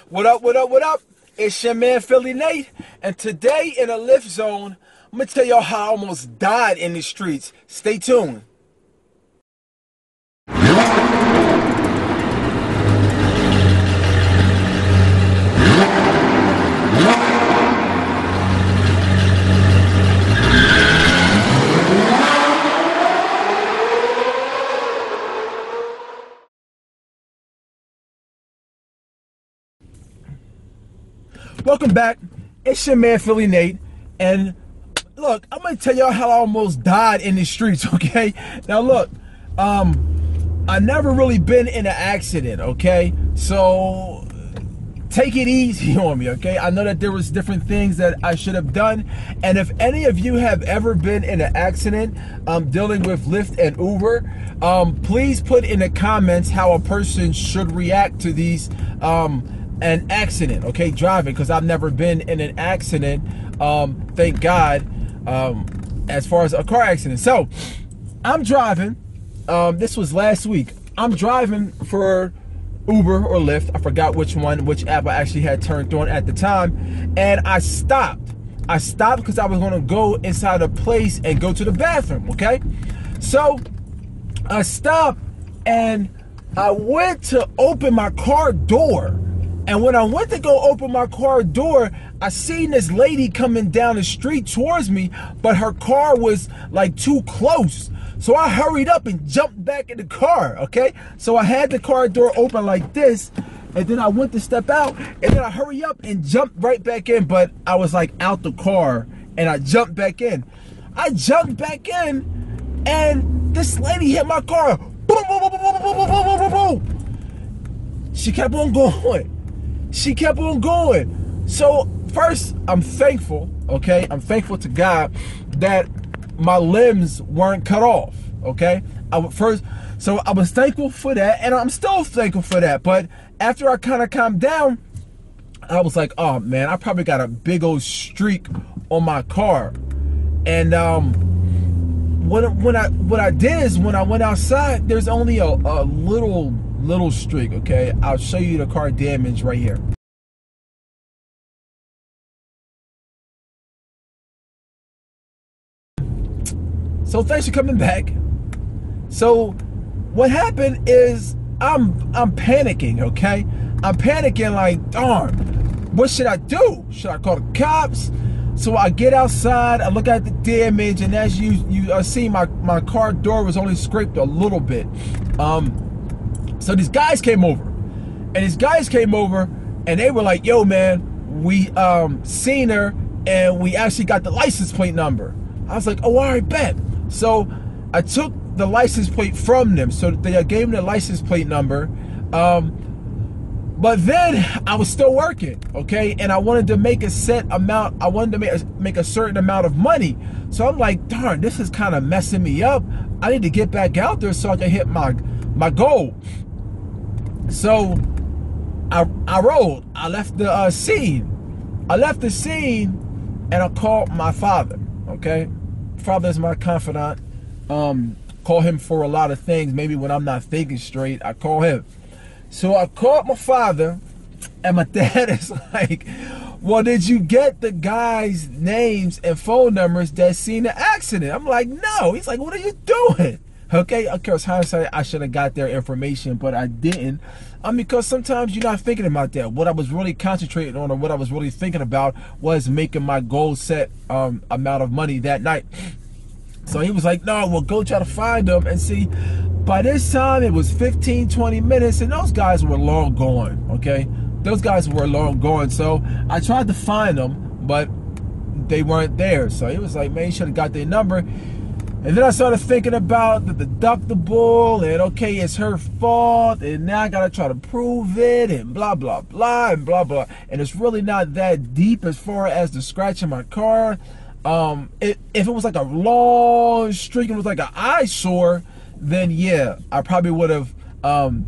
What up, what up, what up? It's your man Philly Nate, and today in a LyftZone, I'm gonna tell y'all how I almost died in the streets. Stay tuned. Welcome back. It's your man Philly Nate, and look, I'm gonna tell y'all how I almost died in the streets. Okay, now look, I never really been in an accident. Okay, so take it easy on me. Okay, I know that there was different things that I should have done, and if any of you have ever been in an accident dealing with Lyft and Uber, please put in the comments how a person should react to these an accident, okay, driving, because I've never been in an accident, thank God, as far as a car accident. So I'm driving, this was last week, I'm driving for Uber or Lyft, I forgot which app I actually had turned on at the time, and I stopped because I was going to go inside a place and go to the bathroom. Okay, so I stopped and I went to open my car door. And when I went to go open my car door, I seen this lady coming down the street towards me, but her car was like too close. So I hurried up and jumped back in the car, okay? So I had the car door open like this, and then I went to step out, and then I hurry up and jumped right back in, but I was like out the car, and I jumped back in. I jumped back in, and this lady hit my car. Boom, boom, boom, boom, boom, boom, boom, boom, boom, boom. She kept on going. She kept on going. So first, I'm thankful, okay? I'm thankful to God that my limbs weren't cut off, okay? So I was thankful for that, and I'm still thankful for that. But after I kind of calmed down, I was like, oh man, I probably got a big old streak on my car. And what I did is when I went outside, there's only a little streak, okay? I'll show you the car damage right here. So thanks for coming back. So what happened is I'm panicking, okay? I'm panicking like, darn, what should I do? Should I call the cops? So I get outside, I look at the damage, and as you see, my car door was only scraped a little bit. So these guys came over, and they were like, yo man, we seen her, and we actually got the license plate number. I was like, oh, all right, bet. So I took the license plate from them, so they gave me the license plate number, but then I was still working, okay, and I wanted to make a set amount, I wanted to make a certain amount of money. So I'm like, darn, this is kind of messing me up. I need to get back out there so I can hit my goal. So I rolled. I left the scene. And I called my father. Okay, father is my confidant. Call him for a lot of things. Maybe when I'm not thinking straight, I call him. So I called my father, and my dad is like, well, did you get the guys' names and phone numbers that seen the accident? I'm like, no. He's like, what are you doing? Okay, of course, hindsight, I should have got their information, but I didn't. Because sometimes you're not thinking about that. What I was really concentrating on, or what I was really thinking about, was making my goal set amount of money that night. So he was like, no, well, go try to find them and see. By this time, it was 15, 20 minutes, and those guys were long gone, okay? Those guys were long gone. So I tried to find them, but they weren't there. So he was like, man, you should have got their number. And then I started thinking about the deductible, and okay, it's her fault, and now I gotta try to prove it, and blah, blah, blah, and blah, blah. And it's really not that deep as far as the scratch in my car. If it was like a long streak and it was like an eyesore, then yeah, I probably would have went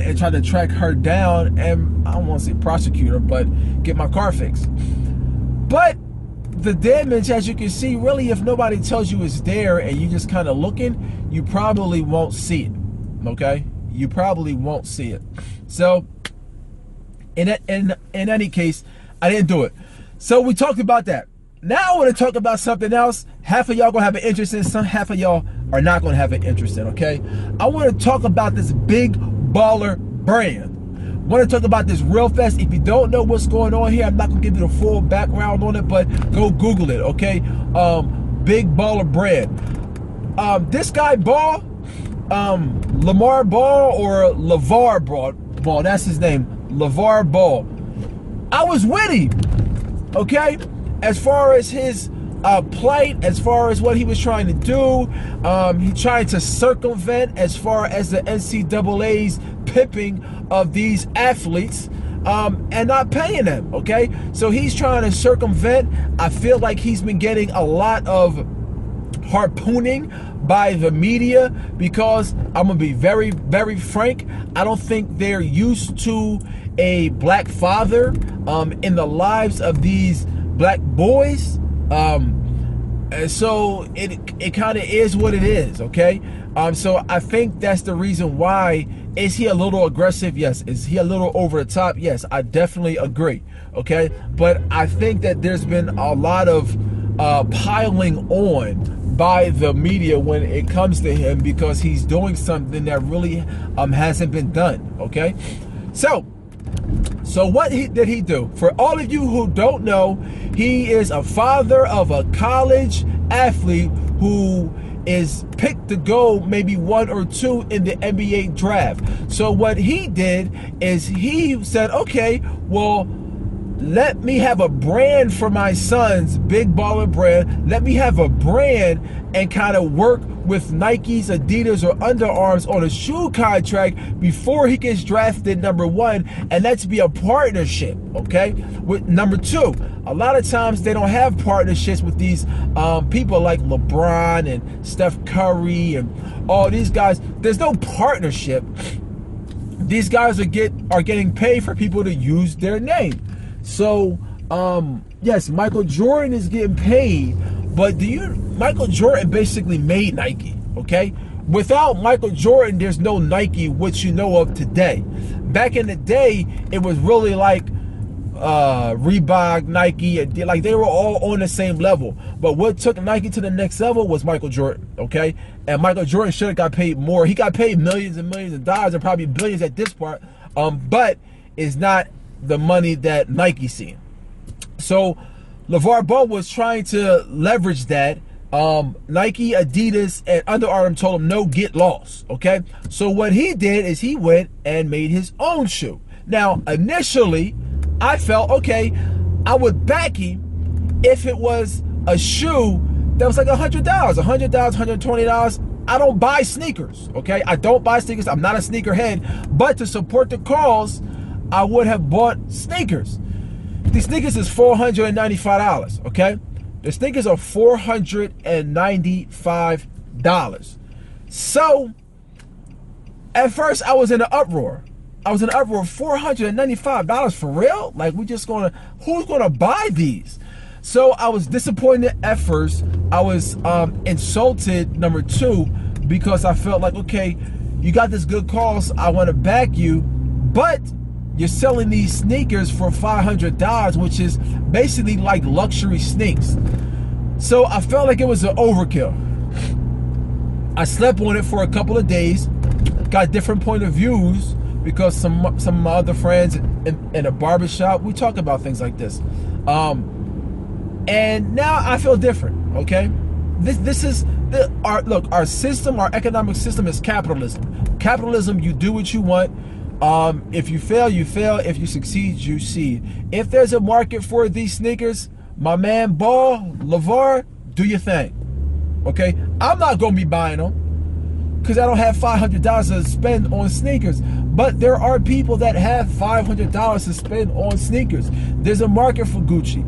and tried to track her down, and I don't want to say prosecute her, but get my car fixed. But the damage, as you can see, really, if nobody tells you it's there and you just kind of looking, you probably won't see it, okay? You probably won't see it. So In any case, I didn't do it. So we talked about that. Now I want to talk about something else. Half of y'all gonna have an interest in, some half of y'all are not gonna have an interest in, okay? I want to talk about this big baller brand. I want to talk about this real fast. If you don't know what's going on here, I'm not gonna give you the full background on it, but go Google it, okay? Big baller brand. This guy Ball, Lamar Ball or LaVar Ball, that's his name, LaVar Ball. I was with him, okay? As far as his plight, as far as what he was trying to do, he tried to circumvent as far as the NCAA's pimping of these athletes and not paying them, okay? So he's trying to circumvent. I feel like he's been getting a lot of harpooning by the media because I'm gonna be very, very frank. I don't think they're used to a black father in the lives of these black boys, and so it kind of is what it is, okay? So I think that's the reason why. Is he a little aggressive? Yes. Is he a little over the top? Yes, I definitely agree, okay? But I think that there's been a lot of piling on by the media when it comes to him because he's doing something that really hasn't been done, okay? So what did he do? For all of you who don't know, he is a father of a college athlete who is picked to go maybe 1 or 2 in the NBA draft. So what he did is he said, okay, well, let me have a brand for my son's big baller brand. Let me have a brand and kind of work with Nikes, Adidas, or Under Armours on a shoe contract before he gets drafted #1, and let's be a partnership, okay? With #2, a lot of times they don't have partnerships with these people like LeBron and Steph Curry and all these guys. There's no partnership. These guys are getting paid for people to use their name. So, yes, Michael Jordan is getting paid, but Michael Jordan basically made Nike, okay? Without Michael Jordan, there's no Nike, which you know of today. Back in the day, it was really like Reebok, Nike, like they were all on the same level. But what took Nike to the next level was Michael Jordan, okay? And Michael Jordan should have got paid more. He got paid millions and millions of dollars and probably billions at this part, but it's not the money that Nike's seeing. So LaVar Bell was trying to leverage that. Nike, Adidas, and Under Armour told him no, get lost, okay? So what he did is he went and made his own shoe. Now, initially, I felt, okay, I would back him if it was a shoe that was like $100, $100, $120. I don't buy sneakers, okay? I don't buy sneakers. I'm not a sneakerhead, but to support the cause, I would have bought sneakers. These sneakers is $495, okay? The sneakers are $495. So, at first, I was in an uproar. $495 for real? Like, who's gonna buy these? So, I was disappointed at first. I was insulted, #2, because I felt like, okay, you got this good cause, I wanna back you, but you're selling these sneakers for $500, which is basically like luxury sneaks. So I felt like it was an overkill. I slept on it for a couple of days, got different point of views because some of my other friends in a barbershop, we talk about things like this. And now I feel different, okay? This is our system, our economic system is capitalism. Capitalism, you do what you want. If you fail, you fail. If you succeed, you succeed. If there's a market for these sneakers, my man LaVar, do your thing. Okay? I'm not going to be buying them because I don't have $500 to spend on sneakers. But there are people that have $500 to spend on sneakers. There's a market for Gucci.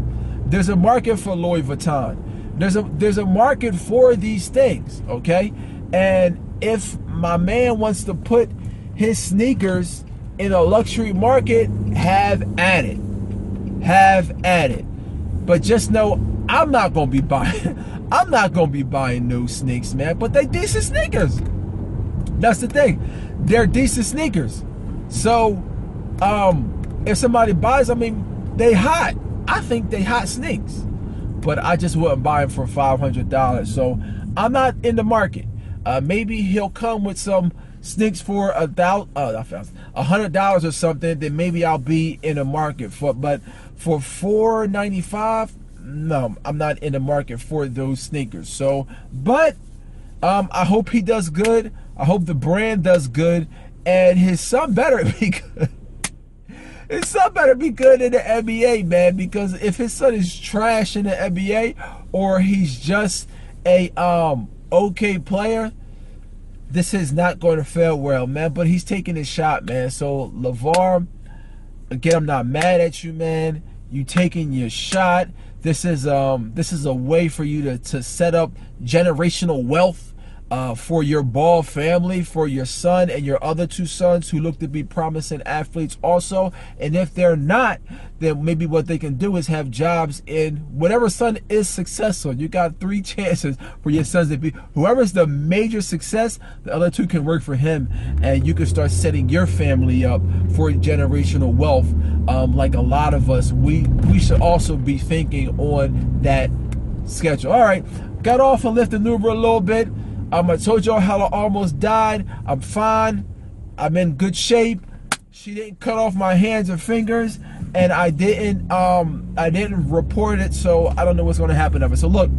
There's a market for Louis Vuitton. There's a market for these things, okay? And if my man wants to put his sneakers in a luxury market, have at it. But just know, I'm not gonna be buying new sneaks, man. But they decent sneakers. That's the thing. They're decent sneakers. So, if somebody buys, I mean, they hot. I think they hot sneaks, but I just wouldn't buy them for $500. So I'm not in the market. Maybe he'll come with some sneaks for $100 or something. Then maybe I'll be in the market for. But for $495, no, I'm not in the market for those sneakers. So, but I hope he does good. I hope the brand does good, and his son better be good. His son better be good in the NBA, man, because if his son is trash in the NBA or he's just a okay player, this is not going to fare well, man. But he's taking his shot, man. So LaVar, again, I'm not mad at you, man. You taking your shot. This is a way for you to set up generational wealth for your Ball family, for your son and your other two sons who look to be promising athletes also. And if they're not, then maybe what they can do is have jobs in whatever son is successful. You got 3 chances for your sons to be, whoever's the major success, the other 2 can work for him, and you can start setting your family up for generational wealth. Like a lot of us, we should also be thinking on that schedule. All right, got off of Lyft and Uber a little bit. I told y'all how I almost died. I'm fine. I'm in good shape. She didn't cut off my hands and fingers, and I didn't report it, so I don't know what's going to happen of it. So look,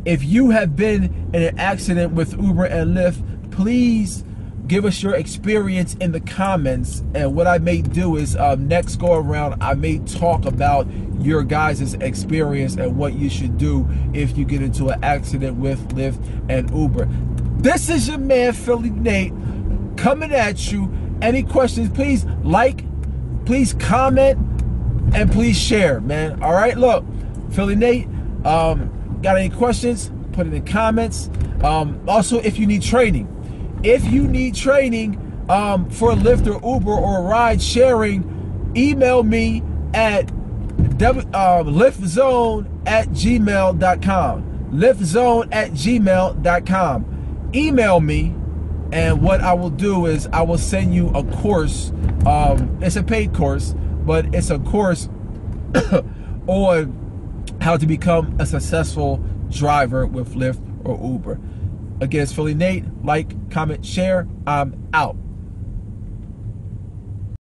if you have been in an accident with Uber and Lyft, please give us your experience in the comments. And what I may do is next go around, I may talk about your guys' experience and what you should do if you get into an accident with Lyft and Uber. This is your man, Philly Nate, coming at you. Any questions, please like, please comment, and please share, man. All right, look, Philly Nate, got any questions, put it in the comments. Also, if you need training, for Lyft or Uber or ride sharing, email me at LyftZone@gmail.com. LyftZone@gmail.com. Email me, and what I will do is I will send you a course. It's a paid course, but it's a course on how to become a successful driver with Lyft or Uber. Again, it's Philly Nate. Like, comment, share. I'm out.